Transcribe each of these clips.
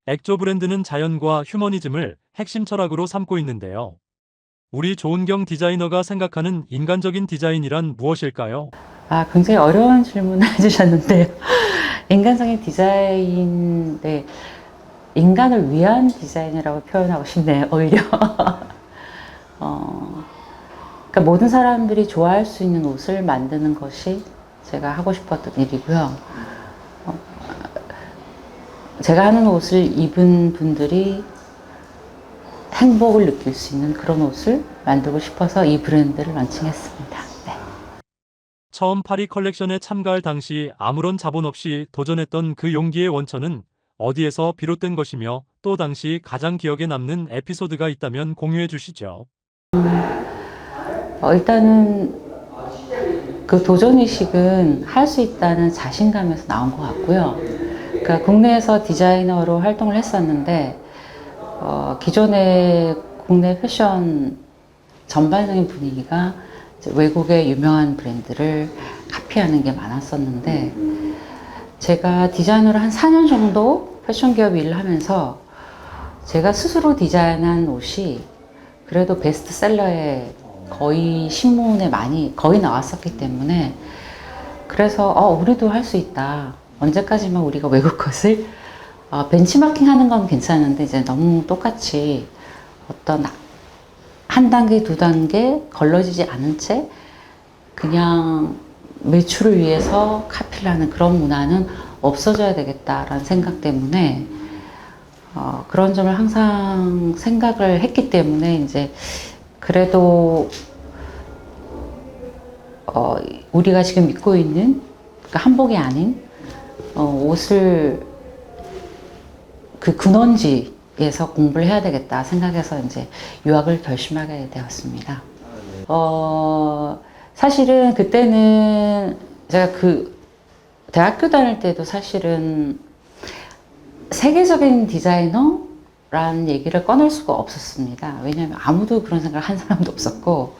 액조 브랜드는 자연과 휴머니즘을 핵심 철학으로 삼고 있는데요. 우리 조은경 디자이너가 생각하는 인간적인 디자인이란 무엇일까요? 굉장히 어려운 질문을 해주셨는데요. 인간적인 디자인, 네, 인간을 위한 디자인이라고 표현하고 싶네요, 오히려. 어, 그러니까 모든 사람들이 좋아할 수 있는 옷을 만드는 것이 제가 하고 싶었던 일이고요. 제가 하는 옷을 입은 분들이 행복을 느낄 수 있는 그런 옷을 만들고 싶어서 이 브랜드를 런칭했습니다. 네. 처음 파리 컬렉션에 참가할 당시 아무런 자본 없이 도전했던 그 용기의 원천은 어디에서 비롯된 것이며 또 당시 가장 기억에 남는 에피소드가 있다면 공유해 주시죠. 일단은 그 도전의식은 할 수 있다는 자신감에서 나온 것 같고요. 그러니까 국내에서 디자이너로 활동을 했었는데 기존의 국내 패션 전반적인 분위기가 외국의 유명한 브랜드를 카피하는 게 많았었는데 제가 디자이너를 한 4년 정도 패션 기업 일을 하면서 제가 스스로 디자인한 옷이 그래도 베스트셀러에 거의 신문에 많이 거의 나왔었기 때문에 그래서 우리도 할 수 있다. 언제까지만 우리가 외국 것을 벤치마킹 하는 건 괜찮은데 이제 너무 똑같이 어떤 한 단계, 두 단계 걸러지지 않은 채 그냥 매출을 위해서 카피를 하는 그런 문화는 없어져야 되겠다라는 생각 때문에 그런 점을 항상 생각을 했기 때문에 이제 그래도 우리가 지금 입고 있는 그러니까 한복이 아닌 옷을 그 근원지에서 공부를 해야 되겠다 생각해서 이제 유학을 결심하게 되었습니다. 사실은 그때는 제가 그 대학교 다닐 때도 사실은 세계적인 디자이너라는 얘기를 꺼낼 수가 없었습니다. 왜냐하면 아무도 그런 생각을 한 사람도 없었고,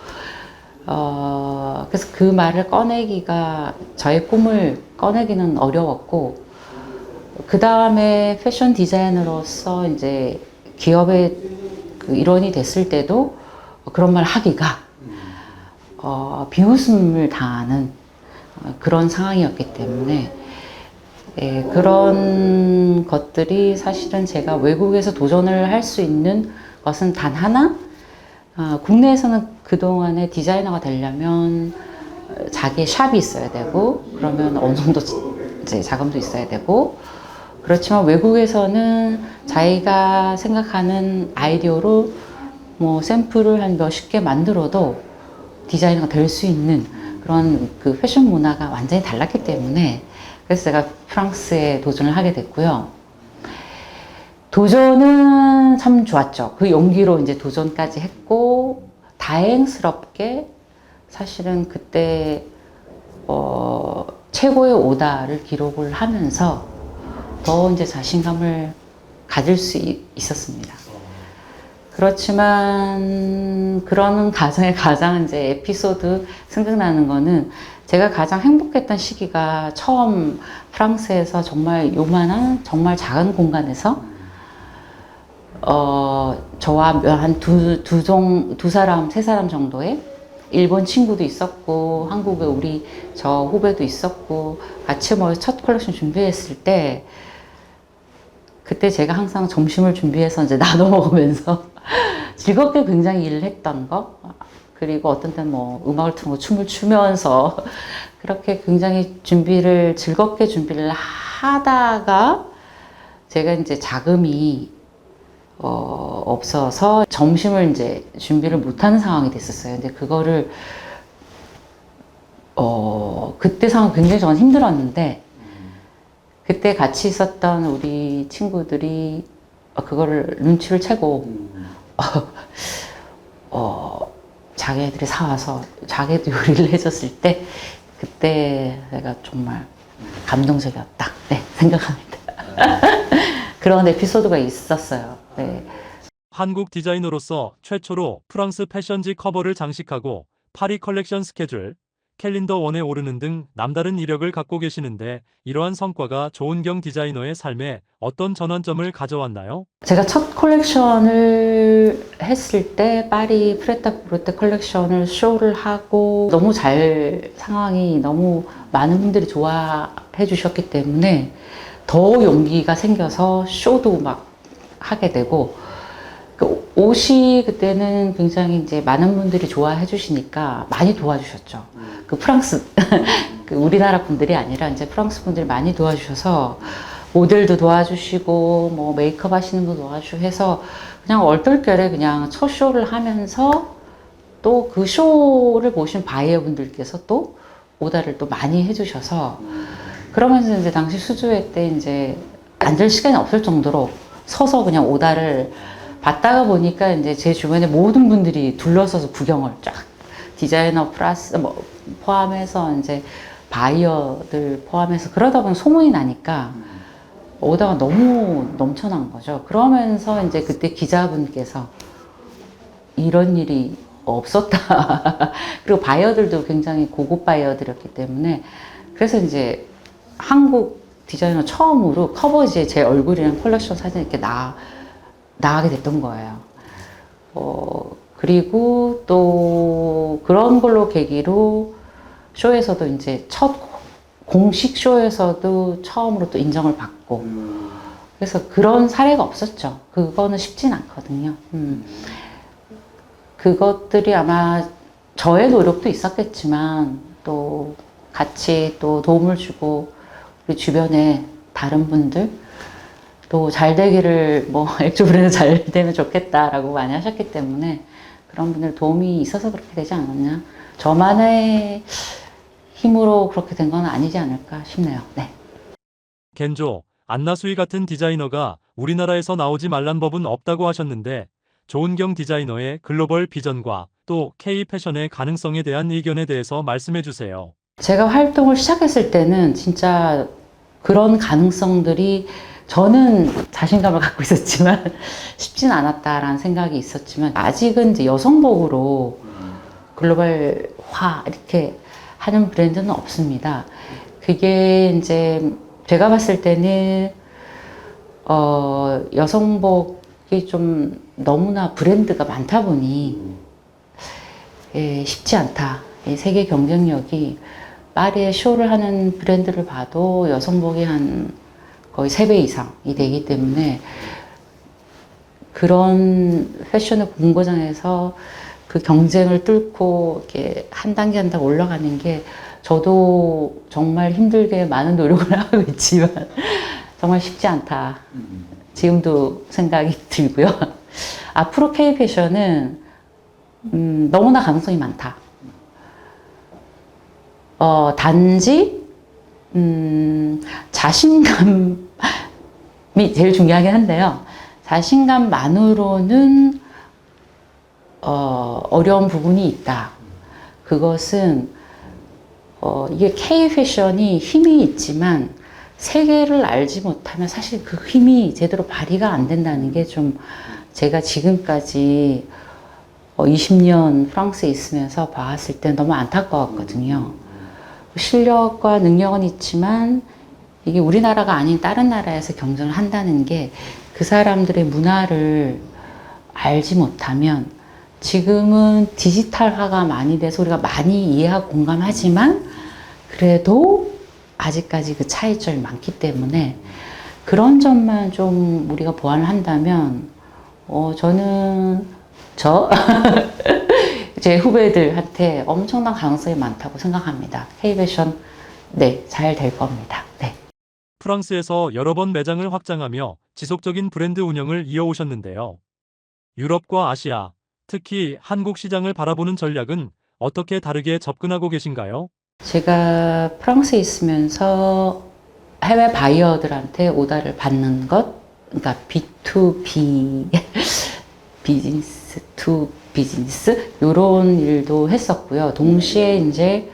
그래서 그 말을 꺼내기가, 저의 꿈을 꺼내기는 어려웠고, 그 다음에 패션 디자이너로서 이제 기업의 그 일원이 됐을 때도 그런 말 하기가, 비웃음을 당하는 그런 상황이었기 때문에, 그런 것들이 사실은 제가 외국에서 도전을 할 수 있는 것은 단 하나, 국내에서는 그동안에 디자이너가 되려면 자기의 샵이 있어야 되고, 그러면 어느 정도 이제 자금도 있어야 되고, 그렇지만 외국에서는 자기가 생각하는 아이디어로 뭐 샘플을 한 몇십 개 만들어도 디자이너가 될 수 있는 그런 그 패션 문화가 완전히 달랐기 때문에 그래서 제가 프랑스에 도전을 하게 됐고요. 도전은 참 좋았죠. 그 용기로 이제 도전까지 했고, 다행스럽게 사실은 그때, 최고의 오다를 기록을 하면서 더 이제 자신감을 가질 수 있었습니다. 그렇지만, 그런 가장 이제 에피소드 생각나는 거는 제가 가장 행복했던 시기가 처음 프랑스에서 정말 요만한, 정말 작은 공간에서 저와 한 두 사람, 세 사람 정도의 일본 친구도 있었고, 한국에 저 후배도 있었고, 같이 모여서 첫 컬렉션 준비했을 때, 그때 제가 항상 점심을 준비해서 이제 나눠 먹으면서 즐겁게 굉장히 일을 했던 거, 그리고 어떤 때는 뭐 음악을 틀고 춤을 추면서 그렇게 굉장히 즐겁게 준비를 하다가 제가 이제 자금이 없어서 점심을 이제 준비를 못하는 상황이 됐었어요. 근데 그거를 그때 상황 굉장히 저는 힘들었는데 그때 같이 있었던 우리 친구들이 그거를 눈치를 채고 자기네들이 사와서 자기도 요리를 해줬을 때 그때 내가 정말 감동적이었다. 네, 생각합니다. 그런 에피소드가 있었어요. 네. 한국 디자이너로서 최초로 프랑스 패션지 커버를 장식하고 파리 컬렉션 스케줄, 캘린더 원에 오르는 등 남다른 이력을 갖고 계시는데 이러한 성과가 조은경 디자이너의 삶에 어떤 전환점을 가져왔나요? 제가 첫 컬렉션을 했을 때 파리 프레타포르테 컬렉션을 쇼를 하고 너무 상황이 너무 많은 분들이 좋아해 주셨기 때문에 더 용기가 생겨서 쇼도 막 하게 되고, 그 옷이 그때는 굉장히 이제 많은 분들이 좋아해 주시니까 많이 도와주셨죠. 그 프랑스 그 우리나라 분들이 아니라 이제 프랑스 분들이 많이 도와주셔서 모델도 도와주시고 뭐 메이크업 하시는 거 도와주시고 해서 그냥 얼떨결에 그냥 첫 쇼를 하면서 또 그 쇼를 보신 바이어 분들께서 또 오다를 또 많이 해주셔서, 그러면서 이제 당시 수조회 때 이제 앉을 시간이 없을 정도로 서서 그냥 오다를 받다가 보니까 이제 제 주변에 모든 분들이 둘러서서 구경을 쫙, 디자이너 플러스 뭐 포함해서 이제 바이어들 포함해서 그러다 보면 소문이 나니까 오다가 너무 넘쳐난 거죠. 그러면서 이제 그때 기자분께서 이런 일이 없었다. 그리고 바이어들도 굉장히 고급 바이어들이었기 때문에, 그래서 이제 한국 디자이너 처음으로 커버지에 제 얼굴이랑 컬렉션 사진이 이렇게 나가게 됐던 거예요. 그리고 또 그런 걸로 계기로 쇼에서도 이제 첫 공식 쇼에서도 처음으로 또 인정을 받고, 그래서 그런 사례가 없었죠. 그거는 쉽진 않거든요. 그것들이 아마 저의 노력도 있었겠지만 또 같이 또 도움을 주고 우리 주변에 다른 분들 또 잘 되기를, 뭐 액조 브랜드 잘 되면 좋겠다라고 많이 하셨기 때문에 그런 분들 도움이 있어서 그렇게 되지 않았냐. 저만의 힘으로 그렇게 된 건 아니지 않을까 싶네요. 네. 겐조, 안나수희 같은 디자이너가 우리나라에서 나오지 말란 법은 없다고 하셨는데 조은경 디자이너의 글로벌 비전과 또 K 패션의 가능성에 대한 의견에 대해서 말씀해 주세요. 제가 활동을 시작했을 때는 진짜 그런 가능성들이, 저는 자신감을 갖고 있었지만 쉽진 않았다라는 생각이 있었지만, 아직은 이제 여성복으로 글로벌화 이렇게 하는 브랜드는 없습니다. 그게 이제 제가 봤을 때는 여성복이 좀 너무나 브랜드가 많다 보니 쉽지 않다. 세계 경쟁력이, 파리에 쇼를 하는 브랜드를 봐도 여성복이 한 거의 3배 이상이 되기 때문에 그런 패션의 본고장에서 그 경쟁을 뚫고 이렇게 한 단계 한 단계 올라가는 게, 저도 정말 힘들게 많은 노력을 하고 있지만 정말 쉽지 않다. 지금도 생각이 들고요. 앞으로 K 패션은 너무나 가능성이 많다. 단지 자신감이 제일 중요하긴 한데요. 자신감만으로는 어려운 부분이 있다. 그것은 이게 K 패션이 힘이 있지만 세계를 알지 못하면 사실 그 힘이 제대로 발휘가 안 된다는 게 좀, 제가 지금까지 20년 프랑스에 있으면서 봤을 때 너무 안타까웠거든요. 실력과 능력은 있지만 이게 우리나라가 아닌 다른 나라에서 경쟁을 한다는 게, 그 사람들의 문화를 알지 못하면, 지금은 디지털화가 많이 돼서 우리가 많이 이해하고 공감하지만 그래도 아직까지 그 차이점이 많기 때문에 그런 점만 좀 우리가 보완을 한다면 제 후배들한테 엄청난 가능성이 많다고 생각합니다. K-패션, 네, 잘 될 겁니다. 네. 프랑스에서 여러 번 매장을 확장하며 지속적인 브랜드 운영을 이어오셨는데요. 유럽과 아시아, 특히 한국 시장을 바라보는 전략은 어떻게 다르게 접근하고 계신가요? 제가 프랑스에 있으면서 해외 바이어들한테 오더를 받는 것, 그러니까 B2B, 비즈니스 투 비즈니스, 이런 일도 했었고요. 동시에 이제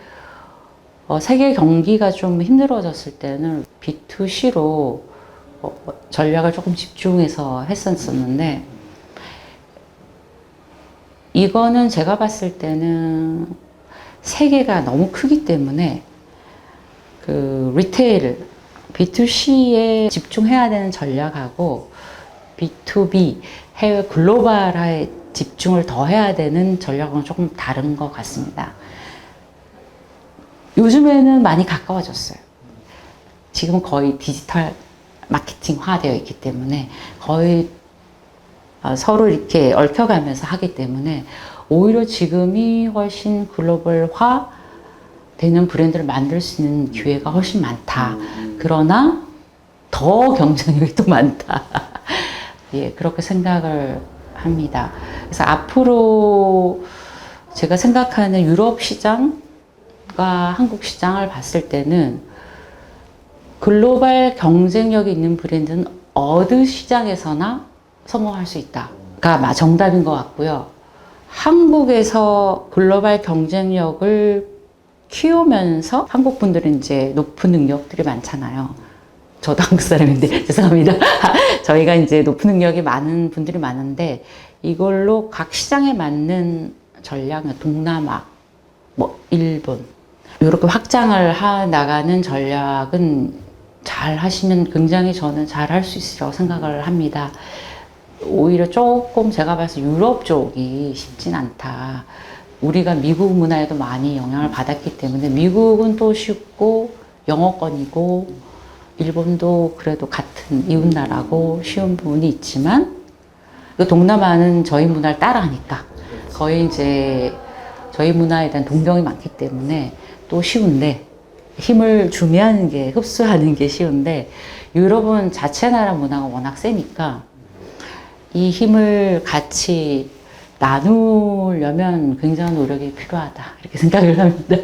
세계 경기가 좀 힘들어졌을 때는 B2C로 전략을 조금 집중해서 했었는데, 이거는 제가 봤을 때는 세계가 너무 크기 때문에 그 리테일, B2C에 집중해야 되는 전략하고 B2B, 해외 글로벌화에 집중을 더 해야 되는 전략은 조금 다른 것 같습니다. 요즘에는 많이 가까워졌어요. 지금 거의 디지털 마케팅화 되어 있기 때문에 거의 서로 이렇게 얽혀가면서 하기 때문에 오히려 지금이 훨씬 글로벌화 되는 브랜드를 만들 수 있는 기회가 훨씬 많다. 그러나 더 경쟁력이 또 많다. 예, 그렇게 생각을 합니다. 그래서 앞으로 제가 생각하는 유럽 시장과 한국 시장을 봤을 때는 글로벌 경쟁력이 있는 브랜드는 어느 시장에서나 성공할 수 있다가 정답인 것 같고요. 한국에서 글로벌 경쟁력을 키우면서 한국 분들은 이제 높은 능력들이 많잖아요. 저도 한국 사람인데 죄송합니다. 저희가 이제 높은 능력이 많은 분들이 많은데 이걸로 각 시장에 맞는 전략, 동남아, 뭐 일본 이렇게 확장을 나가는 전략은 잘 하시면 굉장히 저는 잘 할 수 있으리라고 생각을 합니다. 오히려 조금 제가 봐서 유럽 쪽이 쉽진 않다. 우리가 미국 문화에도 많이 영향을 받았기 때문에 미국은 또 쉽고 영어권이고 일본도 그래도 같은 이웃나라고 쉬운 부분이 있지만 동남아는 저희 문화를 따라하니까 거의 이제 저희 문화에 대한 동경이 많기 때문에 또 쉬운데 힘을 주면 게 흡수하는 게 쉬운데 유럽은 자체 나라 문화가 워낙 세니까 이 힘을 같이 나누려면 굉장한 노력이 필요하다 이렇게 생각을 합니다.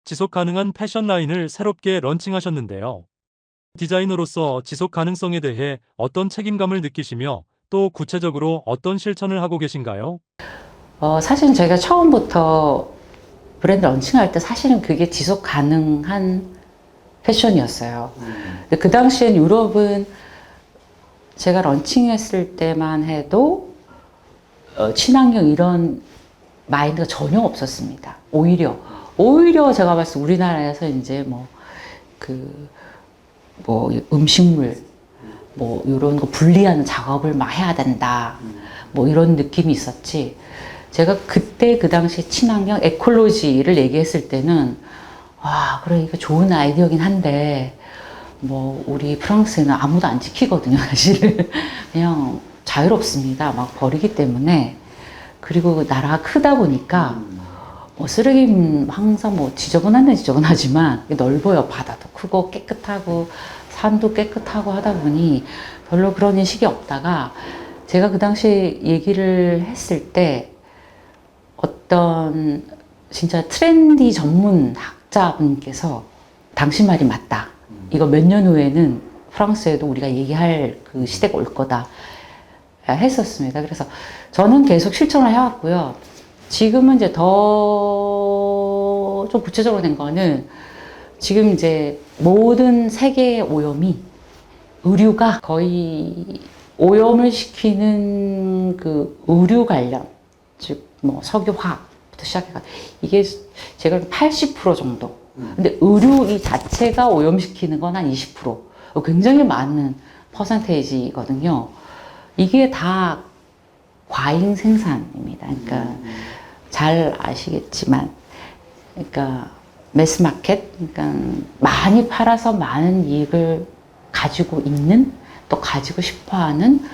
지속 가능한 패션 라인을 새롭게 런칭하셨는데요. 디자이너로서 지속 가능성에 대해 어떤 책임감을 느끼시며 또 구체적으로 어떤 실천을 하고 계신가요? 사실 제가 처음부터 브랜드 런칭할 때 사실은 그게 지속 가능한 패션이었어요. 근데 그 당시엔 유럽은 제가 런칭했을 때만 해도 친환경 이런 마인드가 전혀 없었습니다. 오히려 제가 봤을 때 우리나라에서 이제 음식물 이런 거 분리하는 작업을 막 해야 된다. 이런 느낌이 있었지. 제가 그때 그 당시 친환경 에콜로지를 얘기했을 때는 그래 이거 좋은 아이디어긴 한데 우리 프랑스에는 아무도 안 지키거든요. 사실은 그냥 자유롭습니다. 막 버리기 때문에. 그리고 나라가 크다 보니까 쓰레기 항상 지저분하지만 넓어요. 바다도 크고 깨끗하고 산도 깨끗하고 하다 보니 별로 그런 인식이 없다가 제가 그 당시 얘기를 했을 때 어떤 진짜 트렌디 전문 학자분께서 당신 말이 맞다. 이거 몇 년 후에는 프랑스에도 우리가 얘기할 그 시대가 올 거다 했었습니다. 그래서 저는 계속 실천을 해왔고요. 지금은 이제 더 좀 구체적으로 된 거는 지금 이제 모든 세계의 오염이 의류가 거의 오염을 시키는 그 의류 관련 즉 석유 화학부터 시작해가 이게 제가 80% 정도. 근데 의류 이 자체가 오염시키는 건 한 20%. 굉장히 많은 퍼센테이지거든요. 이게 다 과잉 생산입니다. 그러니까 잘 아시겠지만, 그러니까 매스마켓, 그러니까 많이 팔아서 많은 이익을 가지고 있는 또 가지고 싶어하는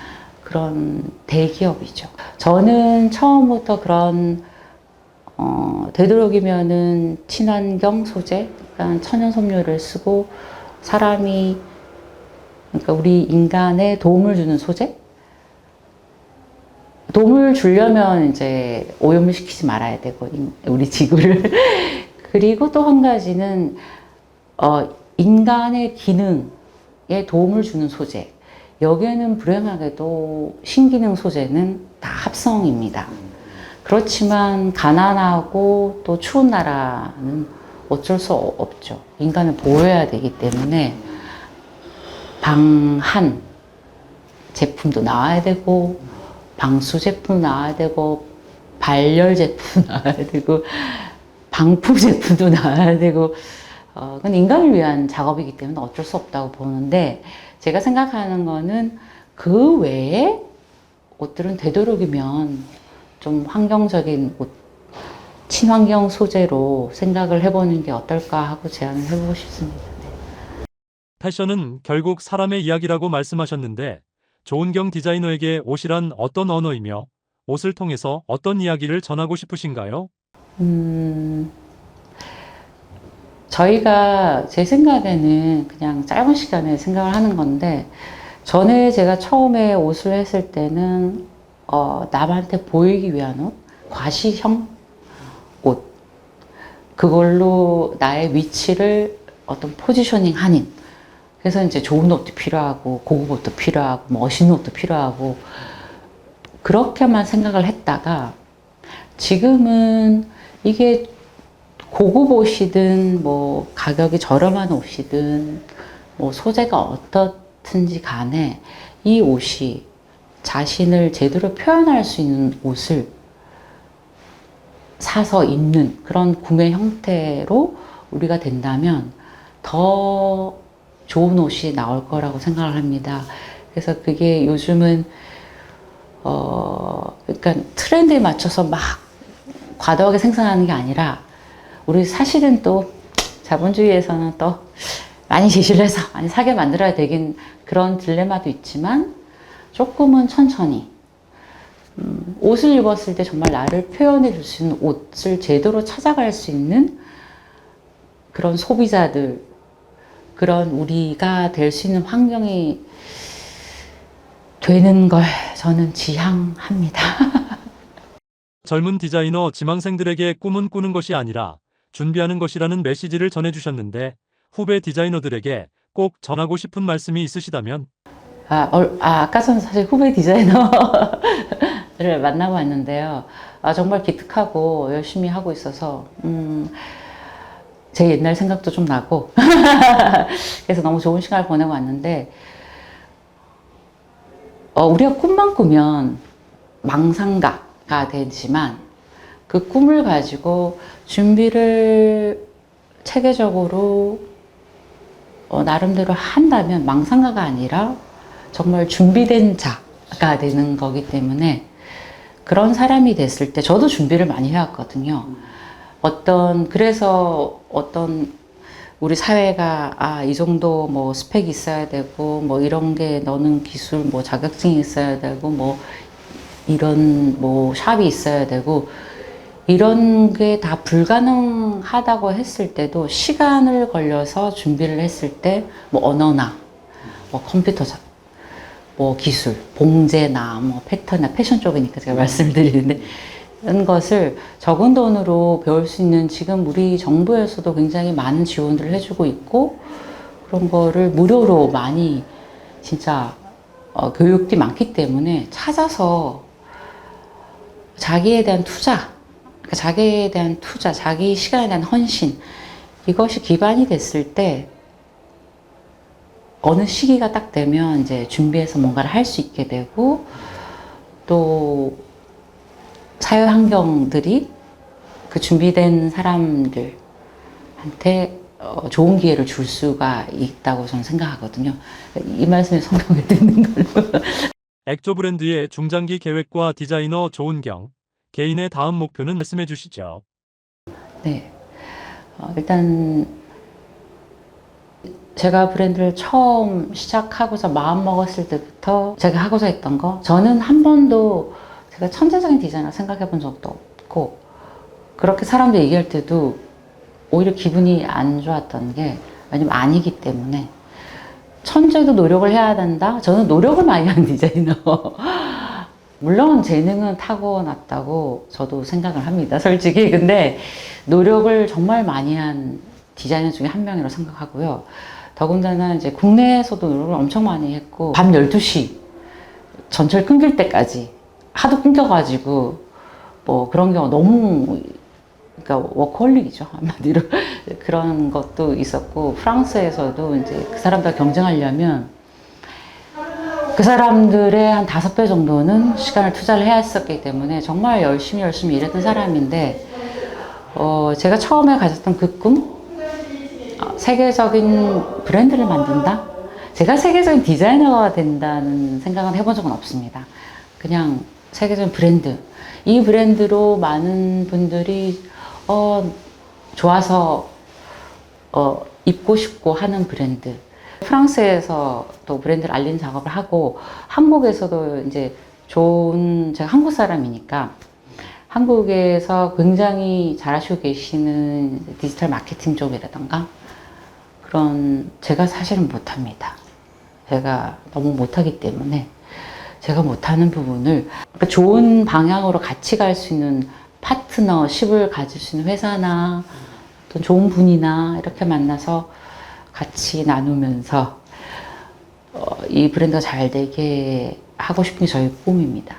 그런 대기업이죠. 저는 처음부터 그런 되도록이면은 친환경 소재, 그러니까 천연 섬유를 쓰고 그러니까 우리 인간에 도움을 주는 소재? 도움을 주려면 이제 오염을 시키지 말아야 되고, 우리 지구를. 그리고 또 한 가지는, 인간의 기능에 도움을 주는 소재. 여기에는 불행하게도 신기능 소재는 다 합성입니다. 그렇지만 가난하고 또 추운 나라는 어쩔 수 없죠. 인간을 보호해야 되기 때문에 방한 제품도 나와야 되고 방수 제품 나와야 되고 발열 제품 나와야 되고 방품 제품도 나와야 되고, 그건 인간을 위한 작업이기 때문에 어쩔 수 없다고 보는데, 제가 생각하는 거는 그 외에 옷들은 되도록이면 좀 환경적인 옷, 친환경 소재로 생각을 해보는 게 어떨까 하고 제안을 해보고 싶습니다. 패션은 결국 사람의 이야기라고 말씀하셨는데 조은경 디자이너에게 옷이란 어떤 언어이며 옷을 통해서 어떤 이야기를 전하고 싶으신가요? 저희가 제 생각에는 그냥 짧은 시간에 생각을 하는 건데, 전에 제가 처음에 옷을 했을 때는 남한테 보이기 위한 옷, 과시형 옷, 그걸로 나의 위치를 어떤 포지셔닝 하는, 그래서 이제 좋은 옷도 필요하고 고급 옷도 필요하고 멋있는 옷도 필요하고 그렇게만 생각을 했다가, 지금은 이게 고급 옷이든 뭐 가격이 저렴한 옷이든 뭐 소재가 어떻든지 간에 이 옷이 자신을 제대로 표현할 수 있는 옷을 사서 입는 그런 구매 형태로 우리가 된다면 더 좋은 옷이 나올 거라고 생각을 합니다. 그래서 그게 요즘은 그러니까 트렌드에 맞춰서 막 과도하게 생산하는 게 아니라, 우리 사실은 또 자본주의에서는 또 많이 제시를 해서 많이 사게 만들어야 되긴, 그런 딜레마도 있지만 조금은 천천히 옷을 입었을 때 정말 나를 표현해 줄 수 있는 옷을 제대로 찾아갈 수 있는 그런 소비자들, 그런 우리가 될 수 있는 환경이 되는 걸 저는 지향합니다. 젊은 디자이너 지망생들에게 꿈은 꾸는 것이 아니라 준비하는 것이라는 메시지를 전해주셨는데 후배 디자이너들에게 꼭 전하고 싶은 말씀이 있으시다면? 아까 전에 사실 후배 디자이너를 만나고 왔는데요. 정말 기특하고 열심히 하고 있어서, 제 옛날 생각도 좀 나고, 그래서 너무 좋은 시간을 보내고 왔는데, 우리가 꿈만 꾸면 망상가가 되지만, 그 꿈을 가지고 준비를 체계적으로 나름대로 한다면 망상가가 아니라 정말 준비된 자가 되는 거기 때문에, 그런 사람이 됐을 때 저도 준비를 많이 해왔거든요. 그래서 우리 사회가 이 정도 뭐 스펙이 있어야 되고 뭐 이런 게 너는 기술 뭐 자격증이 있어야 되고 뭐 이런 뭐 샵이 있어야 되고, 이런 게 다 불가능하다고 했을 때도 시간을 걸려서 준비를 했을 때 뭐 언어나 뭐 컴퓨터 뭐 기술, 봉제나 뭐 패턴이나 패션 쪽이니까 제가 말씀을 드리는데, 이런 것을 적은 돈으로 배울 수 있는, 지금 우리 정부에서도 굉장히 많은 지원들을 해주고 있고, 그런 거를 무료로 많이 진짜 교육들이 많기 때문에 찾아서 자기에 대한 투자, 그러니까 자기에 대한 투자, 자기 시간에 대한 헌신, 이것이 기반이 됐을 때 어느 시기가 딱 되면 이제 준비해서 뭔가를 할 수 있게 되고, 또 사회 환경들이 그 준비된 사람들한테 좋은 기회를 줄 수가 있다고 저는 생각하거든요. 이 말씀에 성명을 듣는 걸로. 액조 브랜드의 중장기 계획과 디자이너 조은경, 개인의 다음 목표는 말씀해 주시죠. 네. 일단 제가 브랜드를 처음 시작하고서 마음 먹었을 때부터 제가 하고자 했던 거, 저는 한 번도 제가 천재적인 디자이너 생각해 본 적도 없고, 그렇게 사람들 얘기할 때도 오히려 기분이 안 좋았던 게, 왜냐면 아니기 때문에. 천재도 노력을 해야 된다? 저는 노력을 많이 하는 디자이너. 물론 재능은 타고났다고 저도 생각을 합니다, 솔직히. 근데 노력을 정말 많이 한 디자이너 중에 한 명이라고 생각하고요. 더군다나 이제 국내에서도 노력을 엄청 많이 했고, 밤 12시 전철 끊길 때까지 하도 끊겨가지고 뭐 그런 경우 너무, 그러니까 워커홀릭이죠, 한마디로. 그런 것도 있었고, 프랑스에서도 이제 그 사람과 경쟁하려면 그 사람들의 한 5배 정도는 시간을 투자를 해야 했었기 때문에 정말 열심히 일했던 사람인데, 제가 처음에 가졌던 그 꿈, 세계적인 브랜드를 만든다? 제가 세계적인 디자이너가 된다는 생각은 해본 적은 없습니다. 그냥 세계적인 브랜드. 이 브랜드로 많은 분들이 좋아서 입고 싶고 하는 브랜드. 프랑스에서 또 브랜드를 알리는 작업을 하고 한국에서도 이제 제가 한국 사람이니까 한국에서 굉장히 잘하시고 계시는 디지털 마케팅 쪽이라던가 그런 제가 사실은 못합니다. 제가 너무 못하기 때문에 제가 못하는 부분을 그러니까 좋은 방향으로 같이 갈 수 있는 파트너십을 가질 수 있는 회사나 어떤 좋은 분이나 이렇게 만나서 같이 나누면서 이 브랜드가 잘 되게 하고 싶은 게 저희 꿈입니다.